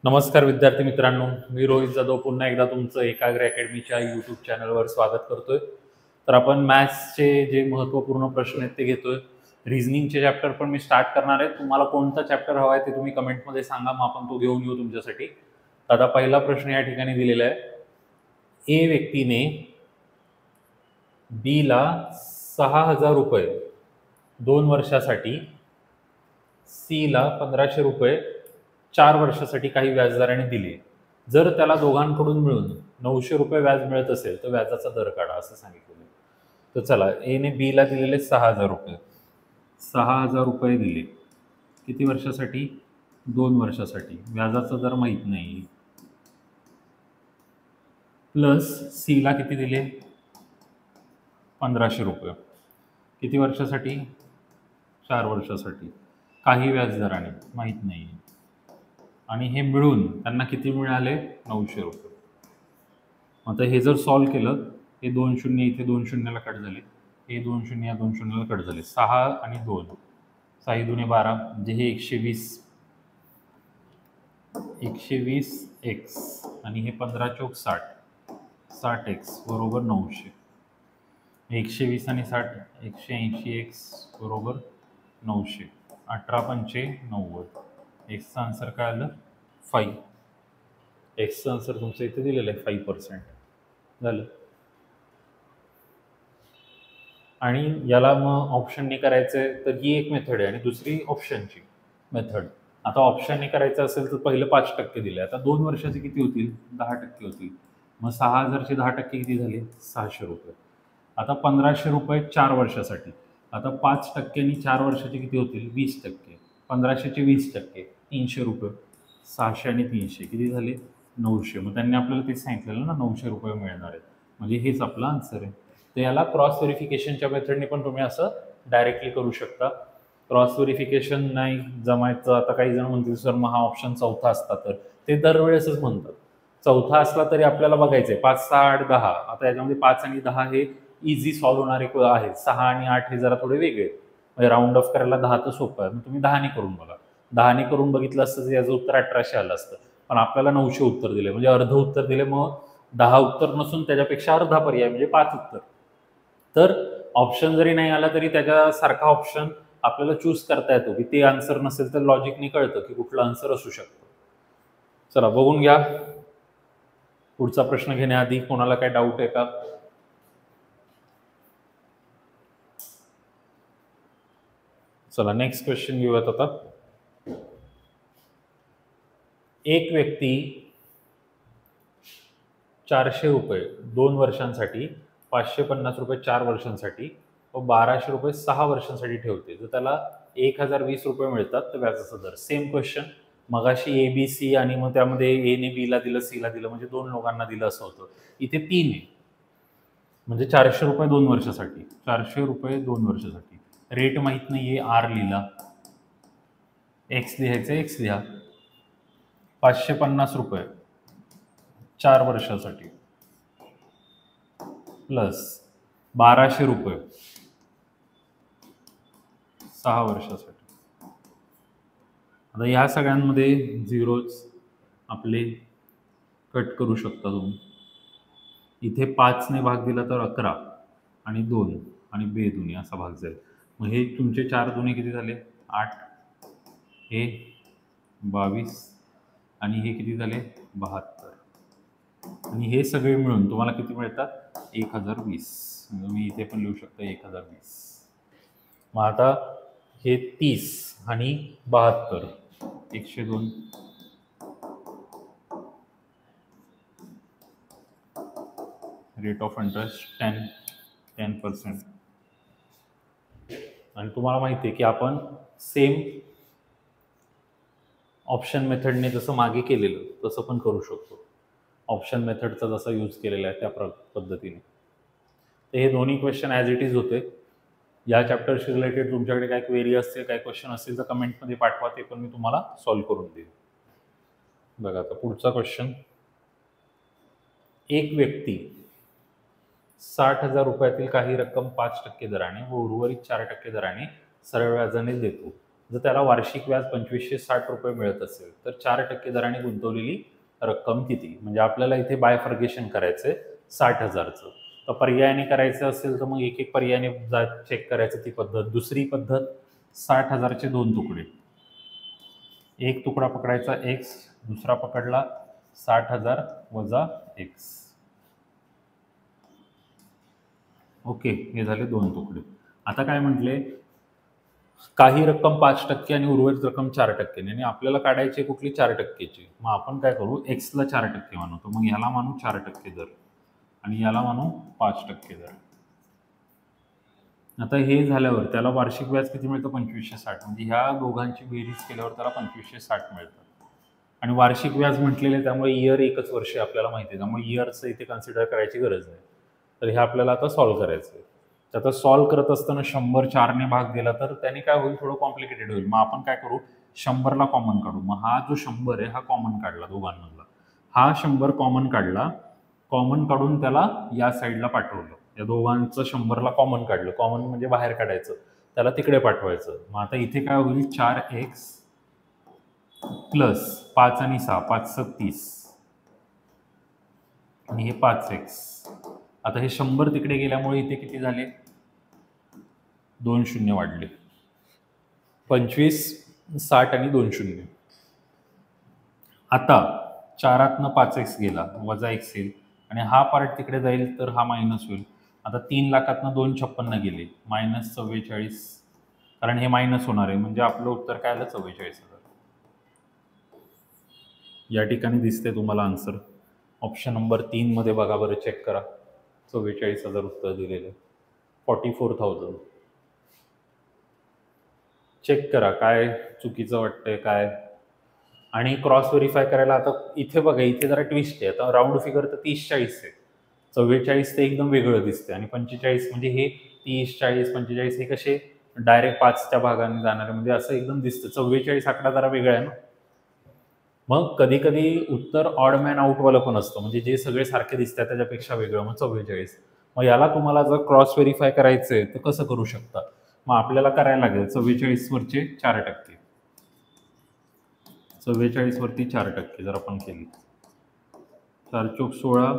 नमस्कार विद्यार्थी मित्रांनो, मी रोहित जाधव पुन्हा एकदा तुमचं एकाग्र अकॅडमीच्या यूट्यूब चॅनलवर स्वागत करतोय. तर आपण मॅथ्सचे जे महत्त्वपूर्ण प्रश्न आहेत ते घेतोय. रिझनिंगचे चॅप्टर पण मी स्टार्ट करणार आहे. तुम्हाला कोणता चॅप्टर हवा आहे ते तुम्ही कमेंटमध्ये सांगा, मग आपण तो घेऊन येऊ तुमच्यासाठी. आता पहिला प्रश्न या ठिकाणी दिलेला आहे. ए व्यक्तीने बी ला 6,000 रुपये 2 वर्षासाठी, सी ला 1,500 रुपये 4 वर्षासाठी काही व्याजदराने दिले. जर त्याला दोघांकडून मिळून 900 रुपये व्याज मिळत असेल तर व्याजाचा दर काढा असं सांगितलेलं. तर चला, एने बी ला दिलेले 6,000 रुपये. 6,000 रुपये दिले किती वर्षासाठी? 2 वर्षासाठी. व्याजाचा दर माहीत नाही. प्लस सी ला किती दिले? 1,500 रुपये किती वर्षासाठी? 4 वर्षासाठी. काही व्याजदराने माहीत नाही. आणि हे मिळून त्यांना किती मिळाले? 900 रुपये. आता हे जर सॉल्व केलं, हे 2 शून्य इथे 2 शून्याला कट झाले, हे 2 शून्य या 2 शून्याला कट झाले. 6 आणि 2, 6 दुने 12, म्हणजे हे 120 एक्स आणि हे 15 चौक 60, 60 एक्स बरोबर 900. 120 आणि 60 180 एक्स बरोबर 900. 18 पंचे 90. एक्सचा आन्सर काय आलं? 5. एक्सचं आन्सर तुमचं इथे दिलेलं आहे 5% झालं. आणि याला मग ऑप्शनने करायचं आहे तर ही एक मेथड आहे आणि दुसरी ऑप्शनची मेथड. आता ऑप्शनने करायचं असेल तर पहिलं 5% दिलं. आता 2 वर्षाचे किती होतील? 10% होतील. मग 6,000चे 10% किती झाले? 600 रुपये. आता 1,500 रुपये 4 वर्षासाठी. आता 5%नी 4 वर्षाचे किती होतील? 20%. 1,500चे 20% 300 रुपये. 600 आणि 300 किती झाले? 900. मग त्यांनी आपल्याला तेच सांगितलेलं ना, 900 रुपये मिळणार आहेत. म्हणजे हेच आपला आन्सर आहे. तर याला क्रॉस व्हेरिफिकेशनच्या मेथडने पण तुम्ही असं डायरेक्टली करू शकता. क्रॉस व्हेरिफिकेशन नाही जमायचं, आता काही जण म्हणतील सर मग हा ऑप्शन चौथा असता तर, ते दरवेळेसच म्हणतात. चौथा असला तरी आपल्याला बघायचं आहे 5, 6, 8, 10. आता याच्यामध्ये 5 आणि 10 हे इझी सॉल्व्ह होणारे आहेत. 6 आणि 8 हे जरा थोडे वेगळे आहेत. म्हणजे राऊंड ऑफ करायला 10 तर सोपं आहे. मग तुम्ही 10ने करून बघा. 10ने करून बघितलं असतं तर याचं उत्तर 1,800 आलं असतं. पण आपल्याला 900 उत्तर दिले, म्हणजे अर्ध उत्तर दिले. मग 10 उत्तर नसून त्याच्यापेक्षा अर्धा पर्याय म्हणजे 5 उत्तर. तर ऑप्शन जरी नाही आला तरी त्याच्यासारखा ऑप्शन आपल्याला चूज करता येतो की ते आन्सर नसेल तर लॉजिकने कळतं की कुठलं आन्सर असू शकतं. चला बघून घ्या. पुढचा प्रश्न घेण्याआधी कोणाला काय डाऊट आहे का? चला नेक्स्ट क्वेश्चन घेऊयात आता. एक व्यक्ती 400 रुपये 2 वर्षांसाठी, 550 रुपये 4 वर्षांसाठी व 1,200 रुपये 6 वर्षांसाठी ठेवते. जर त्याला 1,020 रुपये मिळतात तर व्याजाचा दर. Same question. मगाशी ए बी सी आणि मग त्यामध्ये एने बीला दिलं, सीला दिलं, म्हणजे 2 लोकांना दिलं असं होतं. इथे 3 आहे, म्हणजे 400 रुपये 2 वर्षासाठी. 400 रुपये 2 वर्षासाठी. रेट माहीत नाही आहे, आर लिहिला. एक्स लिहायचं, एक्स लिहा. 550 रुपये 4 वर्षासाठी प्लस 1,200 रुपये 6 वर्षासाठी. आता ह्या सगळ्यांमध्ये झिरोज आपले कट करू शकता तुम्ही. इथे 5ने भाग दिला तर 11 आणि 2 आणि बे दुनी असा भाग जाईल. मग हे तुमचे 4 दुने किती झाले? 8. हे 22 आणि हे किती झाले? 72. आणि हे सगळे मिळून तुम्हाला किती मिळतात? 1,020. मी इथे पण लिहू शकतो 1,020. मग आता हे 30 आणि 72 102. Rate of interest 10%. आणि तुम्हाला माहिती आहे की आपण सेम ऑप्शन मेथडने जसं मागे केलेलं तसं पण करू शकतो. ऑप्शन मेथडचा जसा यूज केलेला आहे त्या पद्धतीने. तर हे दोन्ही क्वेश्चन ॲज इट इज होते. या चॅप्टरशी रिलेटेड तुमच्याकडे काय क्वेरी असतील, काय क्वेश्चन असतील तर कमेंटमध्ये पाठवा, ते पण मी तुम्हाला सॉल्व्ह करून देईन. बघा आता पुढचा क्वेश्चन. एक व्यक्ती 60,000 रुपयातील काही रक्कम 5% दराने व उर्वरित 4% दराने सरळ व्याजाने देतो. जर त्याला वार्षिक व्याज 2560 रुपये मिळत असेल तर 4% दराने गुंतवलेली रक्कम किती? म्हणजे आपल्याला इथे बायफर्गेशन करायचंय 60,000चं. तर पर्यायाने करायचं असेल तर मग एक एक पर्यायाने चेक करायचं ती पद्धत. दुसरी पद्धत 60,000चे 2 तुकडे. एक तुकडा पकडायचा एक्स, दुसरा पकडला 60,000 वजा एक्स. ओके, हे झाले 2 तुकडे. आता काय म्हटले, काही रक्कम 5% आणि उर्वरित रक्कम 4%. आणि आपल्याला काढायची कुठली 4%ची. मग आपण काय करू, एक्सला 4% मानू. तर मग ह्याला मानू 4% दर आणि याला मानू 5% दर. आता हे झाल्यावर त्याला वार्षिक व्याज किती मिळतं? 2560. म्हणजे ह्या दोघांची बेरीज केल्यावर त्याला 2560 मिळतं. आणि वार्षिक व्याज म्हटलेले त्यामुळे इयर एकच वर्ष आपल्याला माहिती आहे, त्यामुळे इयरचं इथे कन्सिडर करायची गरज नाही. तर हे आपल्याला आता सॉल्व्ह करायचं आहे. तर आता सॉल्व्ह करत असताना 100 4ने भाग दिला तर त्याने काय होईल, थोडं कॉम्प्लिकेटेड होईल. मग आपण काय करू, 100ला कॉमन काढू. मग हा जो 100 आहे हा कॉमन काढला दोघांमधला, हा 100 कॉमन काढला, कॉमन काढून त्याला या साईडला पाठवलं. या दोघांचं 100ला कॉमन काढलं, कॉमन म्हणजे बाहेर काढायचं, त्याला तिकडे पाठवायचं. मग आता इथे काय होईल, 4x प्लस 5 आणि 6, 5 × 30 आणि हे 5x. आता हे 100 तिकडे गेल्यामुळे इथे किती झाले, 2 शून्य वाढले. 25, 60 आणि 2 शून्य. आता 4तनं 5x गेला, वजा x येईल आणि हा पार्ट तिकडे जाईल तर हा मायनस होईल. आता 3 लाखातनं 256 गेले, -44, कारण हे मायनस होणार आहे. म्हणजे आपलं उत्तर काय आलं, 44,000. या ठिकाणी दिसते तुम्हाला आन्सर. ऑप्शन नंबर 3 मध्ये बघा बरं, चेक करा. 44,000 उत्तर दिलेलं. 44,000. चेक करा काय चुकीचं वाटतंय काय. आणि क्रॉस व्हेरीफाय करायला आता इथे बघा, इथे जरा ट्विस्ट आहे. आता राऊंड फिगर तर 30-40 आहे, 44 ते एकदम वेगळं दिसते. आणि 45 म्हणजे हे 30-40-45 हे कसे डायरेक्ट 5च्या भागाने जाणारे, म्हणजे असं एकदम दिसतं. 44 आकडा जरा वेगळा आहे ना. मग कधी कधी उत्तर ऑड मॅन आउटवालं पण असतं, म्हणजे जे सगळे सारखे दिसतात त्याच्यापेक्षा वेगळं, मग 44. मग याला तुम्हाला जर क्रॉस व्हेरीफाय करायचंय तर कसं करू शकता, मग आपल्याला करायला लागेल 44 वरचे 4%. 44 वरती 4% जर आपण केली, 4 चोक 16,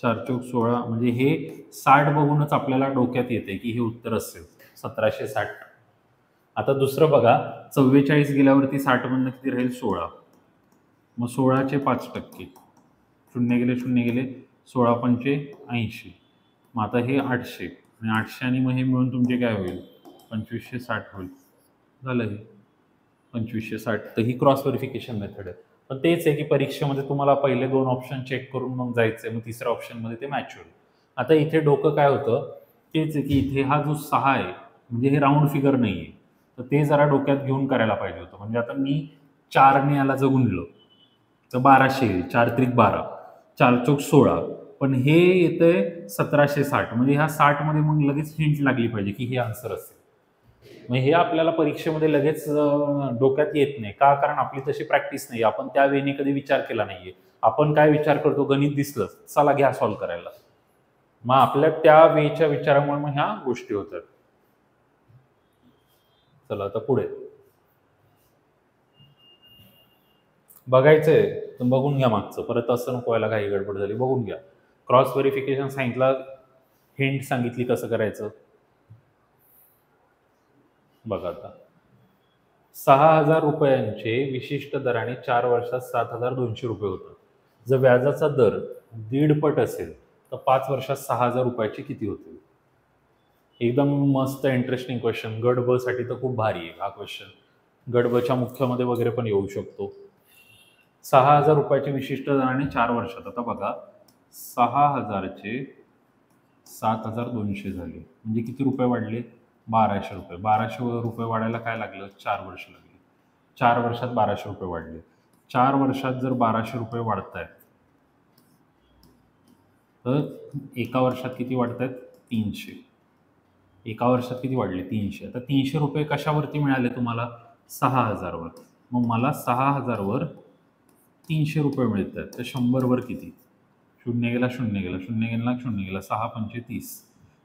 4 चोक 16, म्हणजे हे 60 बघूनच आपल्याला डोक्यात येते की हे उत्तर असेल 1760. आता दुसरं बघा, 44 गेल्यावरती 60 मधनं किती राहील, 16. मग 16चे 5%, शून्य गेले शून्य गेले, 16 पंचे 80. मग आता हे 800 आणि 800 आणि मग हे मिळून तुमचे काय होईल, 2560 होईल. झालं हे 2560. तर ही क्रॉस व्हेरिफिकेशन मेथड आहे. पण तेच आहे की परीक्षेमध्ये तुम्हाला पहिले 2 ऑप्शन चेक करून मग जायचंय, मग तिसऱ्या ऑप्शनमध्ये ते मॅच होईल. आता इथे डोकं काय होतं, तेच आहे की इथे हा जो 6 आहे म्हणजे हे राऊंड फिगर नाही आहे, तर ते जरा डोक्यात घेऊन करायला पाहिजे होतं. म्हणजे आता मी 4ने याला जर गुणलं तर 1200 येईल, 4 त्रिक 12, 4 चोक 16, पण हे येतंय 1760. म्हणजे ह्या 60 मध्ये मग लगेच हिंट लागली पाहिजे की हे आन्सर असेल. मग हे आपल्याला परीक्षेमध्ये लगेच डोक्यात येत नाही का, कारण आपली तशी प्रॅक्टिस नाही, आपण त्या वेने कधी विचार केला नाहीये. आपण काय विचार करतो, गणित दिसलं चला घ्या सॉल्व्ह करायला. मग आपल्या त्या वेच्या विचारामुळे मग ह्या गोष्टी होतात. चला आता पुढे बघायचंय तर बघून घ्या मागचं, परत असं नको व्हायला काही गडबड झाली, बघून घ्या. क्रॉस व्हेरिफिकेशन सांगितलं, हिंट सांगितली कसं करायचं. बघा आता 6,000 रुपयांचे विशिष्ट दराने 4 वर्षात 7,200 रुपये होतात. जर व्याजाचा दर 1.5 पट असेल तर 5 वर्षात 6,000 रुपयाचे किती होतील. एकदम मस्त इंटरेस्टिंग क्वेश्चन. गट ब साठी तर खूप भारी आहे हा क्वेश्चन. गट ब च्या मुख्यमध्ये वगैरे पण येऊ शकतो. 6,000 रुपयाचे विशिष्ट दराने 4 वर्षात. आता बघा 6,000चे 7,200 झाले म्हणजे किती रुपये वाढले, 1,200 रुपये. 1,200 रुपये वाढायला काय लागलं, 4 वर्ष लागली. 4 वर्षात 1,200 रुपये वाढले. 4 वर्षात जर 1,200 रुपये वाढत आहेत तर एका वर्षात किती वाढत आहेत, 300. एका वर्षात किती वाढले, 300. आता 300 रुपये कशावरती मिळाले तुम्हाला, 6,000 वर. मग मला 6,000 वर 300 रुपये मिळत आहेत, तर 100 वर किती, शून्य गेला शून्य गेला शून्य गेला शून्य गेला, 6 पंचे 30.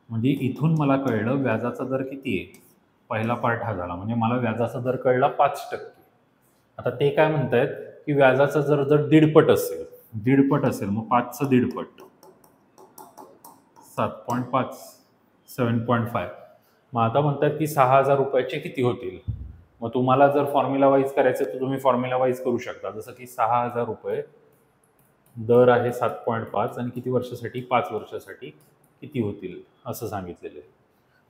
म्हणजे इथून मला कळलं व्याजाचा दर किती आहे, पहिला पार्ट हा झाला, म्हणजे मला व्याजाचा दर कळला 5%. आता ते काय म्हणतायत की व्याजाचा जर जर दीडपट असेल मग 5चं दीडपट 7.5 7.5. मग आता म्हणतात की 6,000 रुपयाचे किती होतील. मग तुम्हाला जर फॉर्म्युला वाईज करायचं तर तुम्ही फॉर्म्युला वाईज करू शकता. जसं की 6,000 रुपये दर आहे 7.5 आणि किती वर्षासाठी, 5 वर्षासाठी किती होतील असं सांगितलेलं आहे.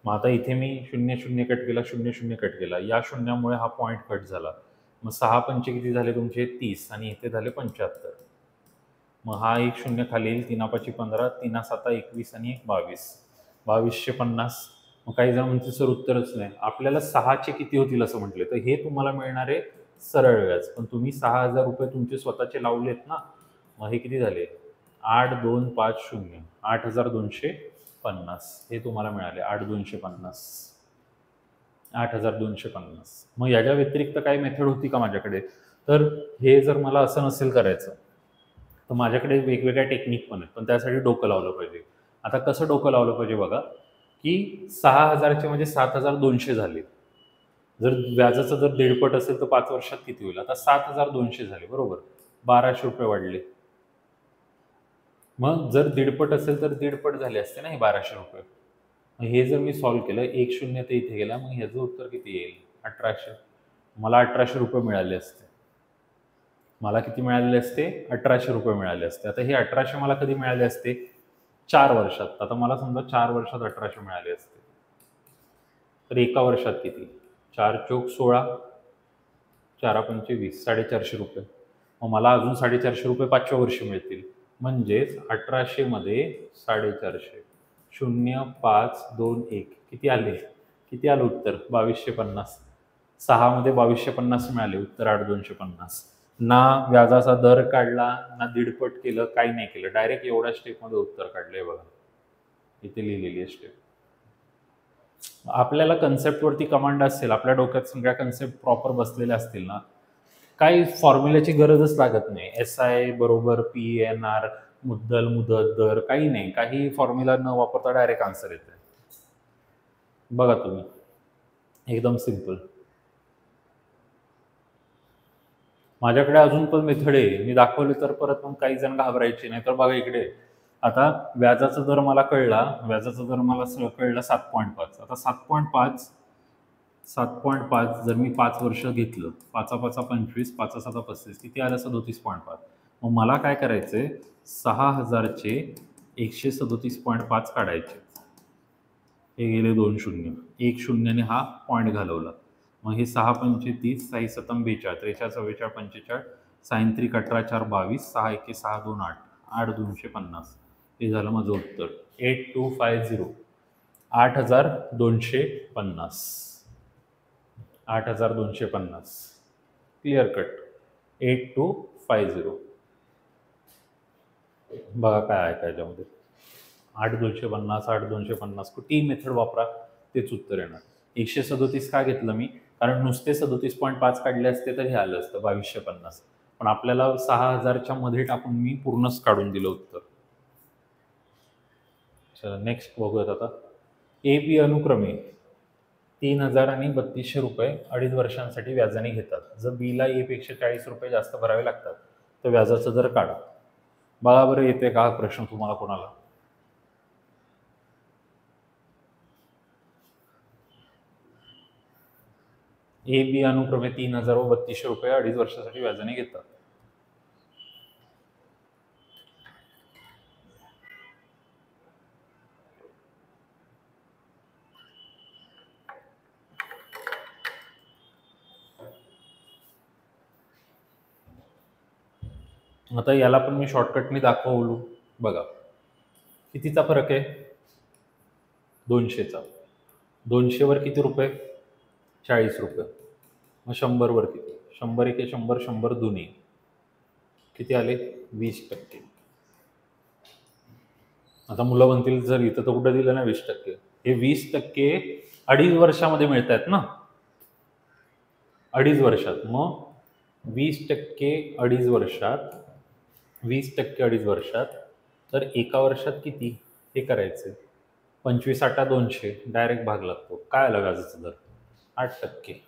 मग आता इथे मी 0 कट केला, 0 कट केला, या शून्यामुळे हा पॉईंट कट झाला. मग 6 पंचे किती झाले तुमचे 30 आणि इथे झाले 75. मग हा एक शून्य खाली येईल, 3 पाची 15, 3 7 21 आणि 1 22, 2250. मग काही जण म्हणते सर उत्तरच नाही. आपल्याला 6चे किती होतील असं म्हटले तर हे तुम्हाला मिळणारे सरळ व्याज. पण तुम्ही 6,000 रुपये तुमचे स्वतःचे लावलेत ना, मग हे किती झाले 8250, 8,250 हे तुम्हाला मिळाले 8,250. 8,250. मग याच्या व्यतिरिक्त काही मेथड होती का माझ्याकडे. तर हे जर मला असं नसेल करायचं तर माझ्याकडे वेगवेगळ्या टेक्निक पण आहेत, पण त्यासाठी डोकं लावलं पाहिजे. आता कसं डोकं लावलं पाहिजे बघा, की 6,000चे म्हणजे 7,200 झाले. जर व्याजाचं जर दीडपट असेल तर 5 वर्षात किती होईल. आता 7,200 झाले बरोबर, 1,200 रुपये वाढले. मग जर दीडपट असेल तर दीडपट झाले असते ना हे 1,200 रुपये. मग हे जर मी सॉल्व्ह केलं, एक शून्य ते इथे गेला, मग ह्याचं उत्तर किती येईल 1,800. मला 1,800 रुपये मिळाले असते. मला किती मिळालेले असते 1,800 रुपये मिळाले असते. आता हे 1,800 मला कधी मिळाले असते 4 वर्षात. आता मला समजा 4 वर्षात 1,800 मिळाले असते, तर एका वर्षात किती 4 चोक 16, 4 पंचे 20, 450 रुपये. मग मला अजून 450 रुपये 5व्या वर्षी मिळतील. म्हणजेच 1,800 मध्ये 450, 0,521 किती आले, किती आलं उत्तर 2,250. 6 मध्ये 2,250 मिळाले, उत्तर 8,250. ना व्याजाचा दर काढला, ना दीडपट केलं, काही नाही केलं, डायरेक्ट एवढ्या स्टेपमध्ये उत्तर काढलंय बघा. इथे लिहिलेली आहे स्टेप. आपल्याला कन्सेप्टवरती कमांड असेल, आपल्या डोक्यात सगळ्या कन्सेप्ट प्रॉपर बसलेल्या असतील ना, काही फॉर्म्युल्याची गरजच लागत नाही. SI बरोबर PNR, मुद्दल मुदत दर, काही नाही, काही फॉर्म्युला न वापरता डायरेक्ट आन्सर येते. बघा तुम्ही, एकदम सिंपल. माझ्याकडे अजून पण मेथड आहे, मी दाखवले तर परत मग काही जण घाबरायचे नाही. तर बघा इकडे, आता व्याजाचा दर मला कळला, कळला 7.5. आता 7.5 जर मी 5 वर्ष घेतलं, 5 5 25, 5 7 35, किती आलं 37.5. मग मला काय करायचंय, 6,000चे 137.5 काढायचे. हे गेले 2 शून्य, 1 शून्याने हा पॉईंट घालवला. मग हे 6 पंचे 30, 6 सतम 42, 43 44 45, साइन 3 18 4 22, 6 1 6 2 8, 8,250. हे झालं माझं उत्तर 8250. 8,250. 8,250. Clear cut. 8250. बघा काय आहे काय याच्यामध्ये. 8,250, 8,250, कुठेही मेथड वापरा तेच उत्तर येणार. 137 का घेतलं मी, कारण नुसते 37.5 काढले असते तर हे आलं असतं 2,250. पण आपल्याला 6,000च्या मध्ये टाकून मी पूर्णच काढून दिलं उत्तर. चला नेक्स्ट बघूयात आता. AB अनुक्रमे 3,000 आणि 3,200 रुपये 2.5 वर्षांसाठी व्याजाने घेतात. जर Bला A पेक्षा 40 रुपये जास्त भरावे लागतात तर व्याजाचा दर काढा. बघा बरं, येते का प्रश्न तुम्हाला कोणाला. AB अनुक्रमे 3,000 व 3,200 रुपये 2.5 वर्षासाठी व्याजाने घेतात. आता याला पण मी शॉर्टकटने दाखवलो. बघा कितीचा फरक आहे, 200चा. 200 वर किती रुपये 40 रुपये. मग 100 वर किती, 100 1 100, 100 दुनी किती आले 20%. आता मुलं म्हणतील जर इथं तर कुठं दिलं ना 20%, हे 20% 2.5 वर्षामध्ये मिळत आहेत ना, 2.5 वर्षात. मग 20% 2.5 वर्षात, 20% 2.5 वर्षात, तर एका वर्षात किती हे करायचं. 25 8 200 डायरेक्ट भाग लागतो. काय आलं व्याजाचा दर 8%.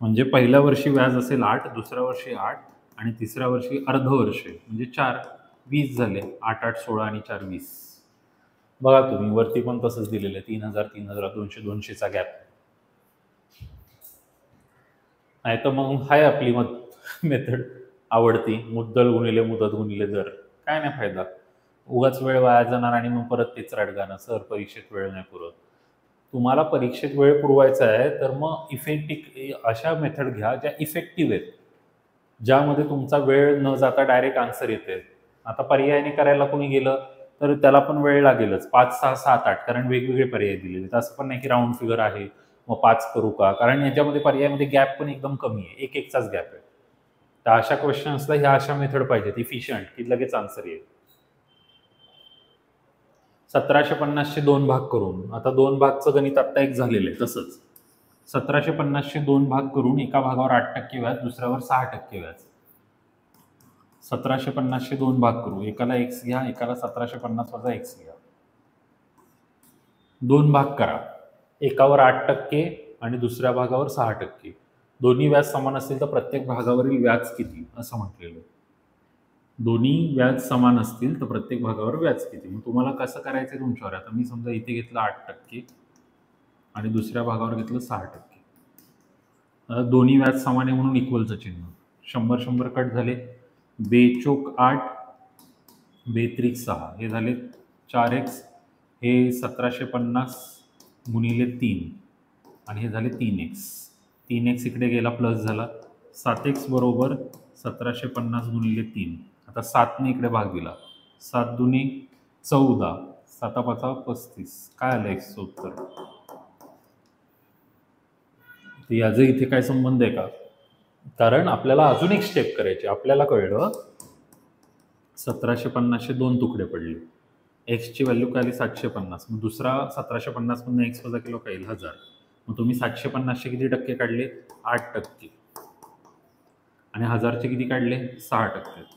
म्हणजे पहिल्या वर्षी व्याज असेल 8, दुसऱ्या वर्षी 8 आणि तिसऱ्या वर्षी अर्ध वर्ष म्हणजे 4, 20 झाले. 8, 8, 16 आणि 4, 20. बघा तुम्ही वरती पण तसंच दिलेलं आहे. 3,000, 3,000, 200, 200चा गॅप. नाही तर मग हाय आपली मेथड आवडती, मुद्दल गुणिले मुदत गुणिले दर. काय नाही फायदा, उगाच वेळ वाया जाणार आणि मग परत तेच राडगाणं, सर परीक्षेत वेळ नाही पुरत. तुम्हाला परीक्षेत वेळ पुरवायचा आहे तर मग अशा मेथड घ्या ज्या इफेक्टिव्ह आहेत, ज्यामध्ये तुमचा वेळ न जाता डायरेक्ट आन्सर येते. आता पर्यायाने करायला कोणी गेलं तर त्याला पण वेळ लागेलच, 5, 6, 7, 8, कारण वेगवेगळे पर्याय दिलेले आहेत. असं पण नाही की राऊंड फिगर आहे मग 5 करू का, कारण याच्यामध्ये पर्यायामध्ये गॅप पण एकदम कमी आहे, एक एकचाच गॅप आहे. तर अशा क्वेश्चन्सला ह्या अशा मेथड पाहिजेत इफिशियंट, की लगेच आन्सर येईल. 1750चे 2 भाग करून, आता 2 भागचं गणित आत्ता एक झालेलं आहे तसंच 1750चे 2 भाग करून एका भागावर 8% व्याज, दुसऱ्यावर 6% व्याज. 1750चे 2 भाग करू, एकाला x घ्या, एकाला 1750 वजा x घ्या. 2 भाग करा, एकावर 8% आणि दुसऱ्या भागावर 6%. दोन्ही व्याज समान असतील तर प्रत्येक भागावरील व्याज किती असं म्हटलेलं. दोन्ही व्याज समान असतील तर प्रत्येक भागावर व्याज किती. मग तुम्हाला कसं करायचं तुमच्यावर. आता मी समजा इथे घेतलं 8% आणि दुसऱ्या भागावर घेतलं 6%. दोन्ही व्याज समान आहे म्हणून इक्वलचं चिन्ह. 100 100 कट झाले. बेचोक 8, बेत्रिक 6 हे झाले 4x. हे 1750 गुणिले 3 आणि हे झाले 3x. 3x इकडे गेला प्लस झाला. 7x बरोबर 1750 गुणिले 3. आता 7ने इकडे भाग दिला. 7 दुनी 14, 7 5 35. काय आलं x उत्तर. तर याचं इथे काय संबंध आहे का, कारण आपल्याला अजून एक स्टेप करायची. आपल्याला कळलं 1750चे 2 तुकडे पडले, एक्सची व्हॅल्यू काय आली 750. मग दुसरा 1750 मधून एक्स वजा केलो काय 1000. मग तुम्ही 750चे किती टक्के काढले 8%, आणि 1000चे किती काढले 6%.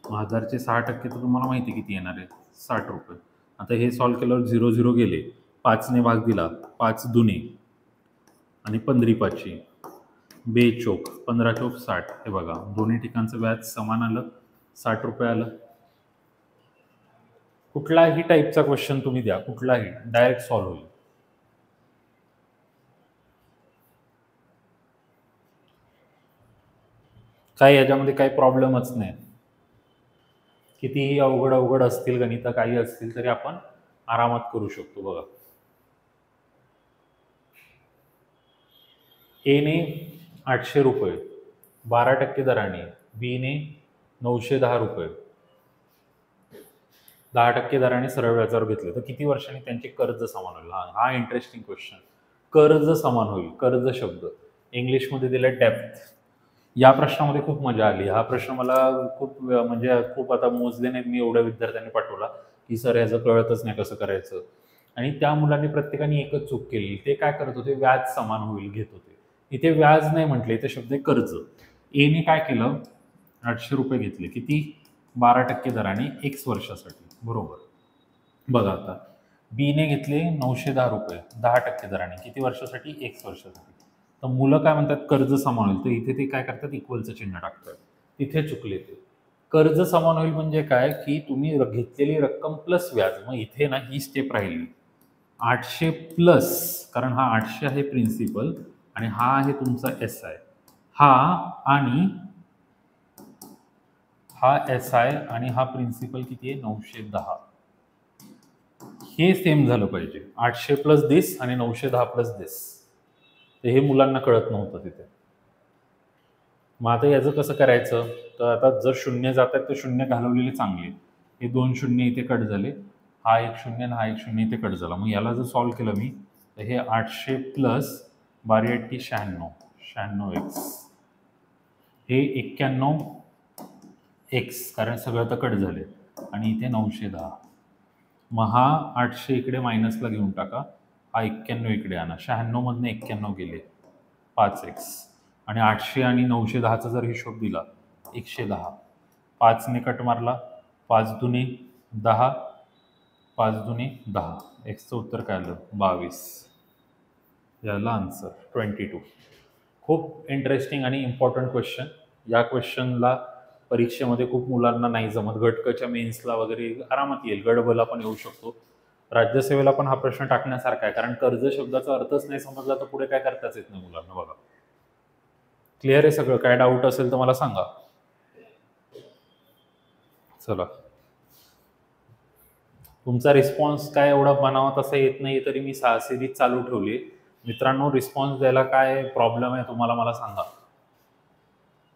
मग 1000चे 6% तर तुम्हाला माहिती किती येणार आहे 60 रुपये. आता हे सॉल्व्ह केल्यावर 0 0 गेले, 5ने भाग दिला, 5 दुने आणि 15 5 बेचोक 15 चोक 60. हे बघा दोन्ही ठिकाणचं व्याज समान आलं, 60 रुपये आलं. कुठलाही टाईपचा क्वेश्चन तुम्ही द्या, कुठलाही डायरेक्ट सॉल्व्ह होईल. काय याच्यामध्ये काही प्रॉब्लेमच नाही. कितीही अवघड असतील गणित, काही असतील तरी आपण आरामात करू शकतो. बघा ए ने 800 रुपये 12% दराने, बी ने 910 रुपये 10% दराने सरळ व्याजावर घेतले, तर किती वर्षांनी त्यांचे कर्ज समान होईल. हा इंटरेस्टिंग क्वेश्चन. कर्ज समान होईल, कर्ज शब्द इंग्लिशमध्ये दिलाय डेप्थ. या प्रश्नामध्ये खूप मजा आली. हा प्रश्न मला खूप आता मोजले नाहीत मी, एवढ्या विद्यार्थ्यांनी पाठवला की सर ह्याचं कळतच नाही कसं करायचं. आणि त्या मुलांनी प्रत्येकाने एकच चूक केली. ते काय करत होते, व्याज समान होईल घेत होते. इथे व्याज नाही म्हटले, इथे शब्द आहे कर्ज. एने काय केलं 800 रुपये घेतले, किती 12% दराने x वर्षासाठी, बरोबर. बघा आता बीने घेतले 910 रुपये 10% दराने, किती वर्षासाठी x वर्षासाठी. तर मुलं काय म्हणतात कर्ज समान होईल, तर इथे ते काय करतात इक्वलचं चिन्ह टाकतात. तिथे चुकले ते. कर्ज समान होईल म्हणजे काय की तुम्ही घेतलेली रक्कम प्लस व्याज. मग इथे ना ही स्टेप राहिली 800 प्लस, कारण हा 800 आहे प्रिन्सिपल आणि हा आहे तुमचा SI. हा SI आणि हा प्रिन्सिपल किती आहे 910. हे सेम झालं पाहिजे, 800 प्लस दिस आणि 910 प्लस दिस. तर हे मुलांना कळत नव्हतं तिथे. मग आता याचं कसं करायचं, तर आता जर शून्य जात आहेत तर शून्य घालवलेले चांगले. हे 2 शून्य इथे कट झाले, हा 1 शून्य आणि हा 1 शून्य इथे कट झाला. मग याला जर सॉल्व्ह केलं मी तर हे 800 प्लस 12 96x, हे 91x, कारण सगळं तर कट झाले, आणि इथे 910. मग हा 800 इकडे मायनसला घेऊन टाका, हा 91 इकडे आणा, 96 मधनं 91 गेले 5x, आणि 800 आणि 910चा जर हिशोब दिला 110. 5ने कट मारला, 5 दुने 10, 5 दुने 10. एक्सचं उत्तर काय आलं 22. याला आन्सर 22. खूप इंटरेस्टिंग आणि इम्पॉर्टंट क्वेश्चन. या क्वेश्चनला परीक्षेमध्ये खूप मुलांना नाही जमत. गटकच्या मेन्सला वगैरे आरामात येईल, गडबला पण येऊ शकतो. राज्यसेवेला पण हा प्रश्न टाकण्यासारखा आहे, कारण कर्ज शब्दाचा अर्थच नाही समजला तर पुढे काय करताच येत नाही मुलांना. बघा, क्लिअर आहे सगळं? काय डाऊट असेल तर मला सांगा. चला, तुमचा रिस्पॉन्स काय एवढा बनावा तसा येत नाही तरी मी सिरीज चालू ठेवली. मित्रांनो, रिस्पॉन्स द्यायला काय प्रॉब्लेम आहे तुम्हाला मला सांगा.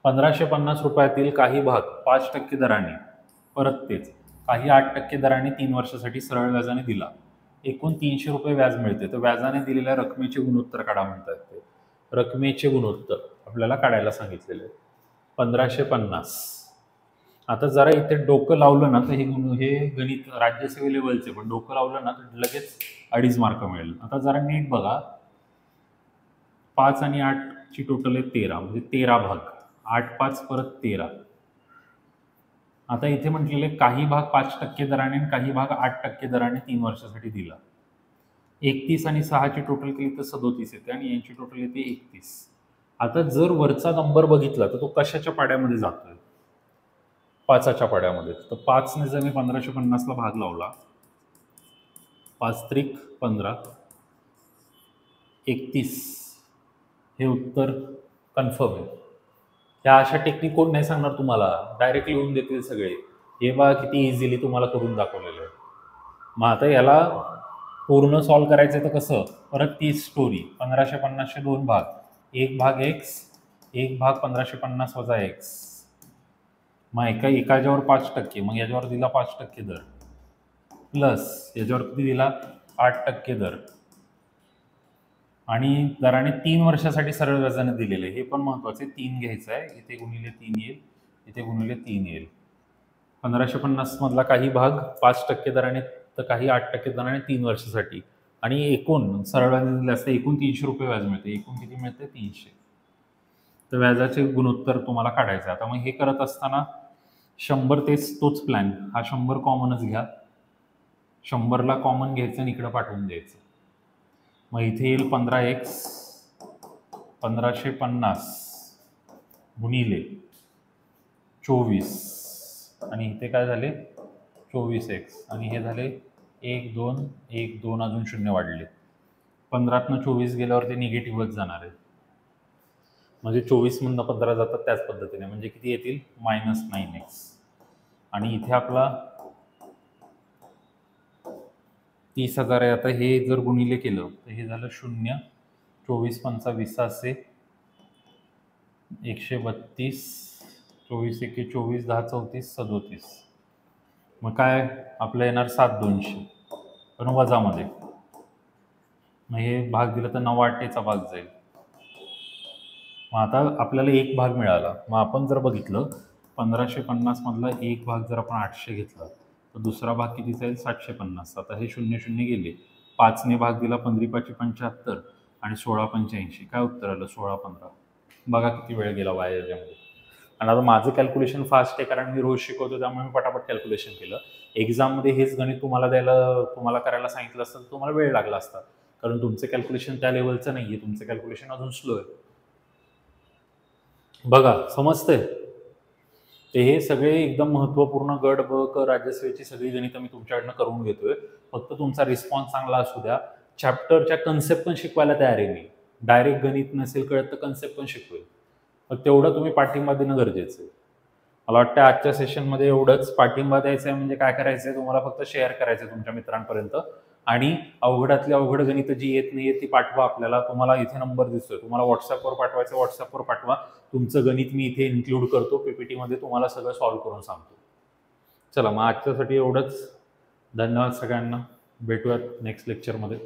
1550 रुपयातील काही भाग 5% दराने, परत तेच काही 8% दराने 3 वर्षासाठी सरळ व्याजाने दिला. एकूण 300 रुपये व्याज मिळते. तर व्याजाने दिलेल्या रकमेचे गुणोत्तर काढा म्हणतात. ते रकमेचे गुणोत्तर आपल्याला काढायला सांगितलेले 1550. आता जरा इथे डोकं लावलं ना तर हे गणित राज्यसेवे लेवलचे, पण डोकं लावलं ना तर लगेच 2.5 मार्क मिळेल. आता जरा नीट बघा, 5 आणि 8 ची टोटल आहे 13, म्हणजे 13 भाग. 8 5 परत 13. आता इथे म्हटलेले काही भाग 5% दराने आणि काही भाग 8% दराने 3 वर्षासाठी दिला. 31 आणि 6 ची टोटल केली तर 37 येते आणि यांची टोटल येते 31. आता जर वरचा नंबर बघितला तर तो कशाच्या पाड्यामध्ये जातोय? 5च्या पाड्यामध्ये. तर 5ने जर मी 1550ला भाग लावला, 5 त्रिक 15, 31, हे उत्तर कन्फर्म आहे. या अशा टेक्निक कोण नाही सांगणार तुम्हाला, डायरेक्ट लिहून देतील सगळे. हे बघा किती इझिली तुम्हाला करून दाखवलेलं आहे. मग आता याला पूर्ण सॉल्व करायचं तर कसं? परत तीच स्टोरी. 1550चे 2 भाग, एक भाग एक्स, एक भाग 1550 वजा एक्स. मग एकाच्यावर 5%, मग याच्यावर दिला 5% दर, प्लस याच्यावर किती दिला? 8% दर, आणि दराने 3 वर्षासाठी सरळ व्याजाने दिलेले. हे पण महत्वाचे, 3 घ्यायचं आहे. इथे गुणिले 3 येईल, इथे गुणिले 3 येईल. 1550 मधला काही भाग 5% दराने तर काही 8% दराने 3 वर्षासाठी, आणि एकूण सरळ व्याजाने दिले असते एकूण 300 रुपये व्याज मिळते. एकूण किती मिळते? 300. तर व्याजाचे गुणोत्तर तुम्हाला काढायचं. आता मग हे करत असताना 100 तोच प्लॅन. हा 100 कॉमनच घ्या. 100ला कॉमन घ्यायचं आणि इकडं पाठवून द्यायचं. मग इथे येईल 15x 1550 गुणिले 24, आणि इथे काय झाले? 24x, आणि हे झाले 1 2 1 2, अजून 0 वाढले. 15तनं 24 गेल्यावर ते निगेटिव्हच जाणार आहे. म्हणजे 24 मधनं 15 जातात त्याच पद्धतीने, म्हणजे किती येतील? -9x. आणि इथे आपला 30,000 आहे. आता हे जर गुणिले केलं तर हे झालं 0, 24 5 20, 132, 24 1 24, 10 34, 37. मग काय आपलं येणार? 7,200, पण वजामध्ये. मग हे भाग दिलं तर 9/8चा भाग जाईल. मग आता आपल्याला एक भाग मिळाला. मग आपण जर बघितलं 1550 मधला एक भाग जर आपण 800 घेतला तर दुसरा भाग किती जाईल? 750. आता हे 0 0 गेले. 5ने भाग दिला, 15 5 75 आणि 16 85. काय उत्तर आलं? 16 15. बघा किती वेळ गेला वाया याच्यामध्ये. आणि आता माझं कॅल्क्युलेशन फास्ट आहे, कारण मी रोज शिकवतो, त्यामुळे मी पटापट कॅल्क्युलेशन केलं. एक्झाममध्ये हेच गणित तुम्हाला करायला सांगितलं असतं तर तुम्हाला वेळ लागला असता, कारण तुमचं कॅल्क्युलेशन त्या लेवलचं नाही आहे. तुमचं कॅल्क्युलेशन अजून स्लो आहे. बघा, समजतंय? ते हे सगळे एकदम महत्त्वपूर्ण गट ब क राज्यसेवेची सगळी गणितं मी तुमच्याकडनं करून घेतोय. फक्त तुमचा रिस्पॉन्स चांगला असू द्या. चॅप्टरच्या कन्सेप्ट पण शिकवायला तयार आहे मी. डायरेक्ट गणित नसेल कळत तर कन्सेप्ट पण शिकवेल. तर तेवढं तुम्ही पाठिंबा देणं गरजेचं आहे. मला वाटतं आजच्या सेशनमध्ये एवढंच. पाठिंबा द्यायचा आहे म्हणजे काय करायचं आहे? तुम्हाला फक्त शेअर करायचं आहे तुमच्या मित्रांपर्यंत, आणि अवघडातली अवघड गणितं जी येत नाही ती पाठवा आपल्याला. तुम्हाला इथे नंबर दिसतोय, तुम्हाला व्हॉट्सअपवर पाठवायचं, व्हॉट्सअपवर पाठवा. तुमचं गणित मी इथे इन्क्लूड करतो, पीपीटीमध्ये तुम्हाला सगळं सॉल्व्ह करून सांगतो. चला, मग आजच्यासाठी एवढंच. धन्यवाद सगळ्यांना. भेटूयात नेक्स्ट लेक्चरमध्ये.